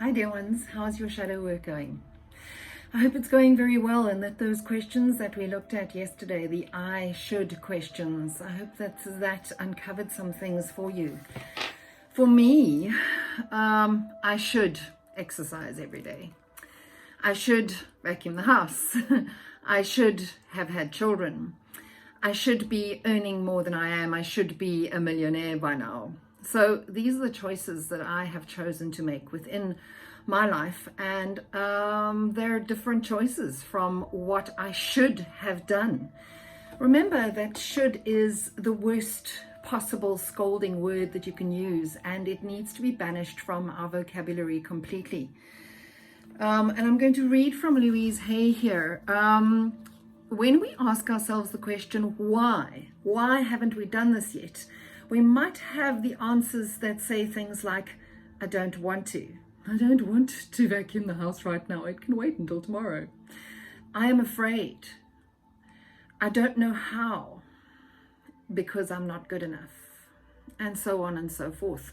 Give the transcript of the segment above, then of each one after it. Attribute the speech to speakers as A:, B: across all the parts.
A: Hi dear ones, how's your shadow work going? I hope it's going very well, and that those questions that we looked at yesterday, the I should questions, I hope that uncovered some things for you. For me, I should exercise every day. I should vacuum the house. I should have had children. I should be earning more than I am. I should be a millionaire by now. So these are the choices that I have chosen to make within my life, and there are different choices from what I should have done. Remember that should is the worst possible scolding word that you can use, and it needs to be banished from our vocabulary completely. And I'm going to read from Louise Hay here. When we ask ourselves the question, why haven't we done this yet? We might have the answers that say things like, I don't want to. I don't want to vacuum the house right now. It can wait until tomorrow. I am afraid. I don't know how because I'm not good enough, and so on and so forth.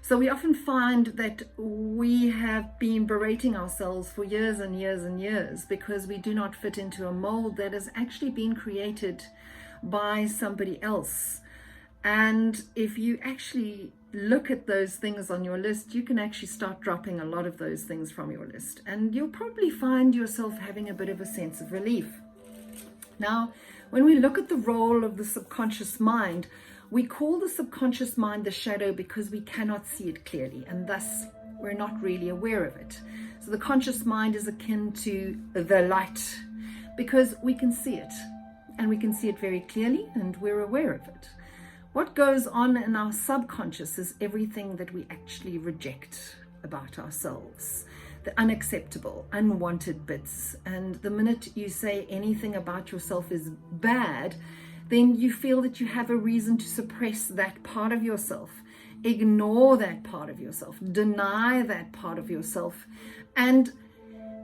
A: So we often find that we have been berating ourselves for years and years and years because we do not fit into a mold that has actually been created by somebody else. And if you actually look at those things on your list, you can actually start dropping a lot of those things from your list, and you'll probably find yourself having a bit of a sense of relief. Now, when we look at the role of the subconscious mind, we call the subconscious mind the shadow because we cannot see it clearly, and thus we're not really aware of it. So the conscious mind is akin to the light because we can see it, and we can see it very clearly, and we're aware of it. What goes on in our subconscious is everything that we actually reject about ourselves, the unacceptable, unwanted bits. And the minute you say anything about yourself is bad, then you feel that you have a reason to suppress that part of yourself, ignore that part of yourself, deny that part of yourself. And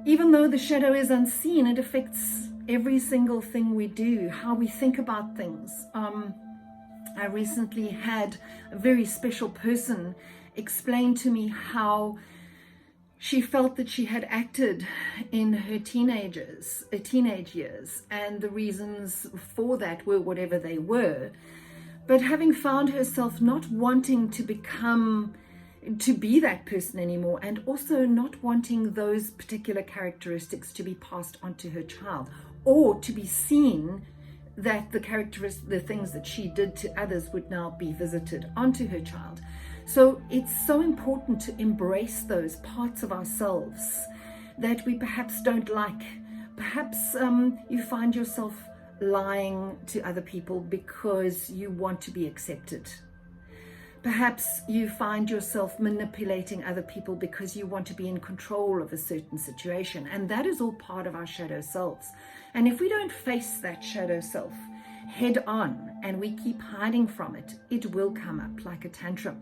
A: even though the shadow is unseen, it affects every single thing we do, how we think about things. I recently had a very special person explain to me how she felt that she had acted in her teenage years, and the reasons for that were whatever they were. But having found herself not wanting to be that person anymore, and also not wanting those particular characteristics to be passed on to her child, or to be seen that the things that she did to others would now be visited onto her child. So it's so important to embrace those parts of ourselves that we perhaps don't like. Perhaps you find yourself lying to other people because you want to be accepted. Perhaps you find yourself manipulating other people because you want to be in control of a certain situation. And that is all part of our shadow selves. And if we don't face that shadow self head on and we keep hiding from it, it will come up like a tantrum.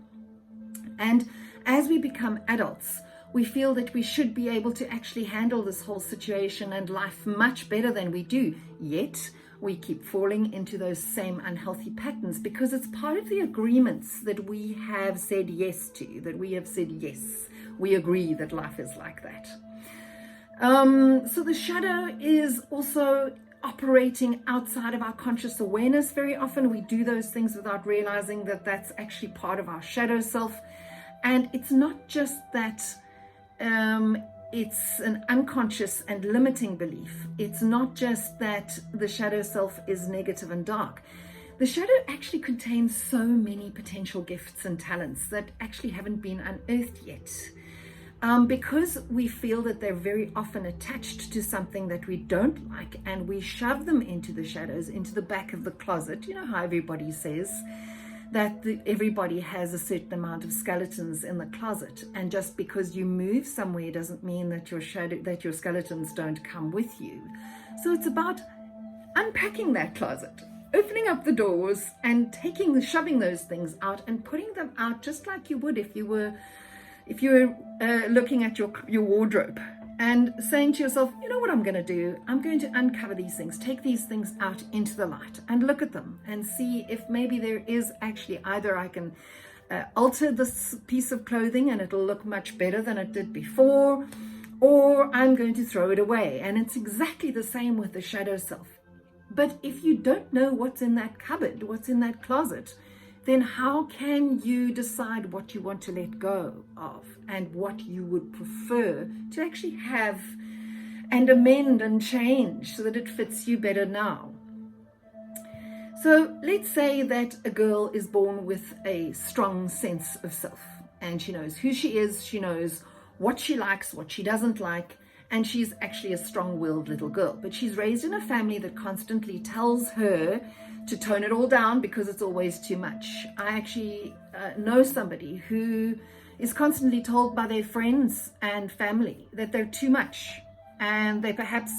A: And as we become adults, we feel that we should be able to actually handle this whole situation and life much better than we do. Yet we keep falling into those same unhealthy patterns because it's part of the agreements that we have said yes to, that we have said yes, we agree that life is like that. So the shadow is also operating outside of our conscious awareness. Very often we do those things without realizing that that's actually part of our shadow self. And it's not just that it's an unconscious and limiting belief. It's not just that the shadow self is negative and dark. The shadow actually contains so many potential gifts and talents that actually haven't been unearthed yet. Because we feel that they're very often attached to something that we don't like, and we shove them into the shadows, into the back of the closet. You know how everybody says that everybody has a certain amount of skeletons in the closet, and just because you move somewhere doesn't mean that your skeletons don't come with you. So it's about unpacking that closet, opening up the doors and shoving those things out and putting them out just like you would if you were looking at your wardrobe and saying to yourself, you know what I'm going to do? I'm going to uncover these things, take these things out into the light and look at them and see if maybe there is actually either I can alter this piece of clothing and it'll look much better than it did before, or I'm going to throw it away. And it's exactly the same with the shadow self. But if you don't know what's in that cupboard, what's in that closet, then how can you decide what you want to let go of and what you would prefer to actually have and amend and change so that it fits you better now? So let's say that a girl is born with a strong sense of self, and she knows who she is, she knows what she likes, what she doesn't like, and she's actually a strong-willed little girl. But she's raised in a family that constantly tells her to tone it all down because it's always too much. I actually know somebody who is constantly told by their friends and family that they're too much, and they perhaps,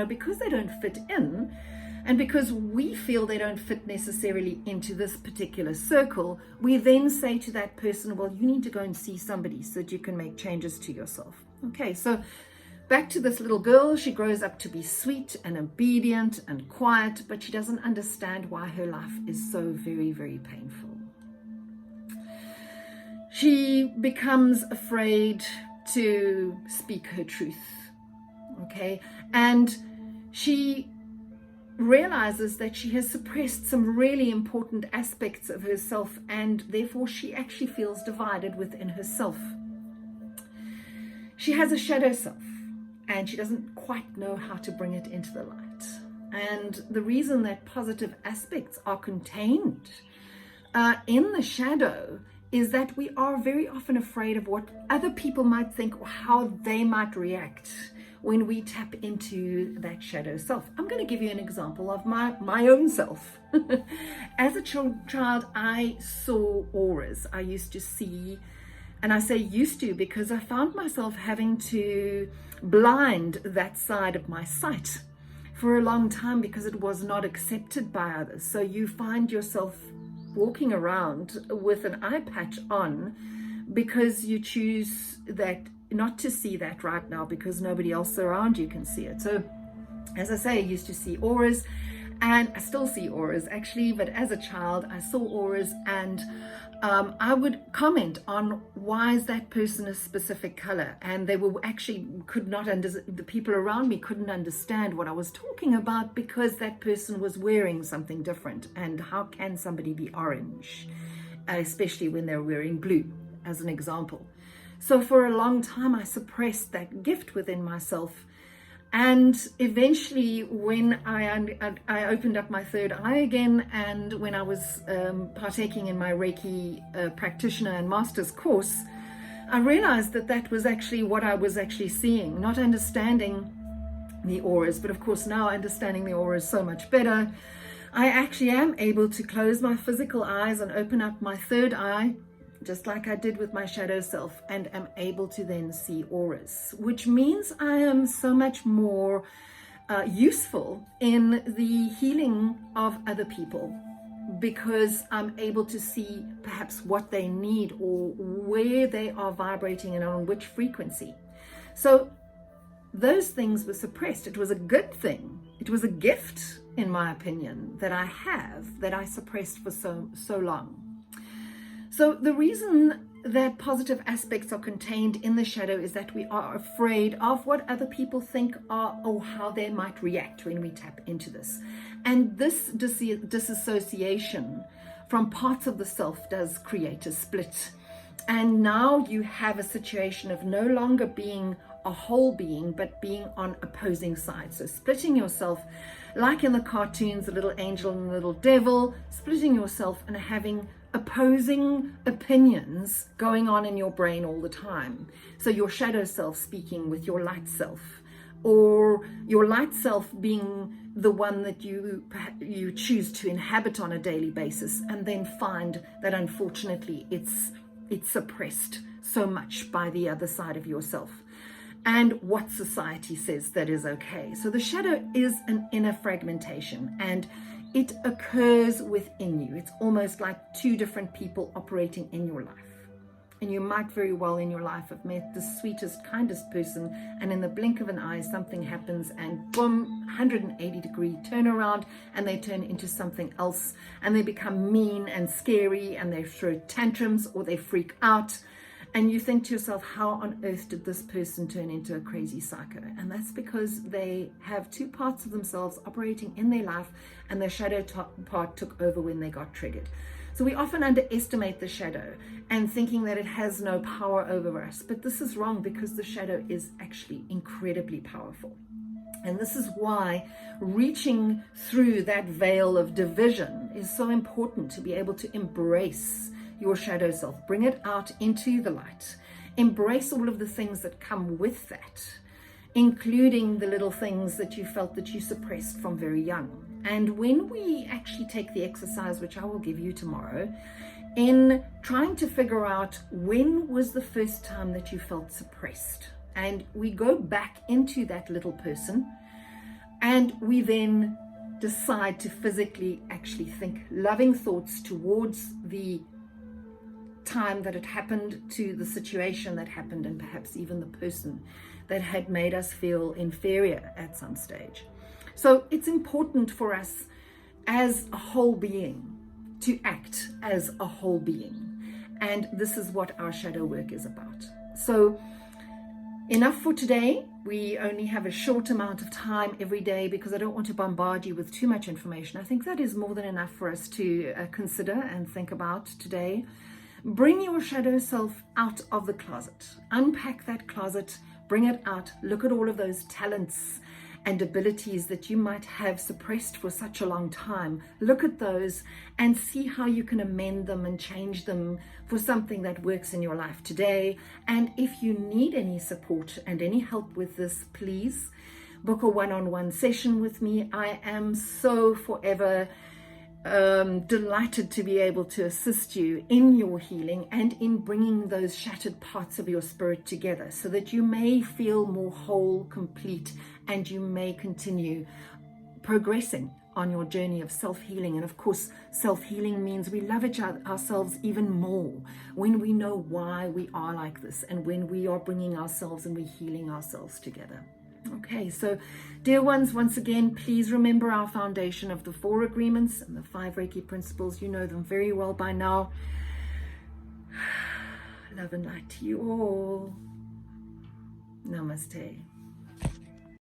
A: because they don't fit in, and because we feel they don't fit necessarily into this particular circle, we then say to that person, well, you need to go and see somebody so that you can make changes to yourself. Okay, so back to this little girl. She grows up to be sweet and obedient and quiet, but she doesn't understand why her life is so very, very painful. She becomes afraid to speak her truth, okay? And she realizes that she has suppressed some really important aspects of herself, and therefore she actually feels divided within herself. She has a shadow self, and she doesn't quite know how to bring it into the light. And the reason that positive aspects are contained in the shadow is that we are very often afraid of what other people might think or how they might react when we tap into that shadow self. I'm going to give you an example of my own self. As a child, I saw auras. I used to see, and I say used to because I found myself having to blind that side of my sight for a long time because it was not accepted by others. So you find yourself walking around with an eye patch on because you choose that not to see that right now because nobody else around you can see it. So as I say, I used to see auras, and I still see auras actually, but as a child I saw auras, and I would comment on why is that person a specific color, and they were actually the people around me couldn't understand what I was talking about because that person was wearing something different. And how can somebody be orange, especially when they're wearing blue, as an example? So for a long time I suppressed that gift within myself, and eventually when I opened up my third eye again, and when I was partaking in my Reiki practitioner and master's course, I realized that that was actually what I was actually seeing, not understanding the auras. But of course now understanding the auras so much better, I actually am able to close my physical eyes and open up my third eye, just like I did with my shadow self, and am able to then see auras, which means I am so much more useful in the healing of other people, because I'm able to see perhaps what they need or where they are vibrating and on which frequency. So those things were suppressed. It was a good thing. It was a gift, in my opinion, that I suppressed for so long. So the reason that positive aspects are contained in the shadow is that we are afraid of what other people think are, or how they might react when we tap into this. And this disassociation from parts of the self does create a split. And now you have a situation of no longer being a whole being, but being on opposing sides. So splitting yourself, like in the cartoons, the little angel and the little devil, splitting yourself and having opposing opinions going on in your brain all the time. So your shadow self speaking with your light self, or your light self being the one that you choose to inhabit on a daily basis, and then find that unfortunately it's suppressed so much by the other side of yourself and what society says that is okay. So the shadow is an inner fragmentation, and it occurs within you. It's almost like two different people operating in your life. And you might very well in your life have met the sweetest, kindest person, and in the blink of an eye, something happens and boom, 180-degree turnaround, and they turn into something else, and they become mean and scary, and they throw tantrums or they freak out. And you think to yourself, how on earth did this person turn into a crazy psycho? And that's because they have two parts of themselves operating in their life, and their shadow part took over when they got triggered. So we often underestimate the shadow and thinking that it has no power over us. But this is wrong, because the shadow is actually incredibly powerful. And this is why reaching through that veil of division is so important, to be able to embrace your shadow self, bring it out into the light, embrace all of the things that come with that, including the little things that you felt that you suppressed from very young. And when we actually take the exercise, which I will give you tomorrow, in trying to figure out when was the first time that you felt suppressed, and we go back into that little person, and we then decide to physically actually think loving thoughts towards the time that it happened, to the situation that happened, and perhaps even the person that had made us feel inferior at some stage. So it's important for us as a whole being to act as a whole being. And this is what our shadow work is about. So enough for today. We only have a short amount of time every day because I don't want to bombard you with too much information. I think that is more than enough for us to consider and think about today. Bring your shadow self out of the closet. Unpack that closet, bring it out, look at all of those talents and abilities that you might have suppressed for such a long time. Look at those and see how you can amend them and change them for something that works in your life today. And if you need any support and any help with this, please book a one-on-one session with me. I am so forever delighted to be able to assist you in your healing and in bringing those shattered parts of your spirit together so that you may feel more whole, complete, and you may continue progressing on your journey of self-healing. And of course, self-healing means we love ourselves even more when we know why we are like this, and when we are bringing ourselves and we're healing ourselves together. Okay, so dear ones, once again, please remember our foundation of the 4 agreements and the 5 Reiki principles. You know them very well by now. Love and light to you all. Namaste.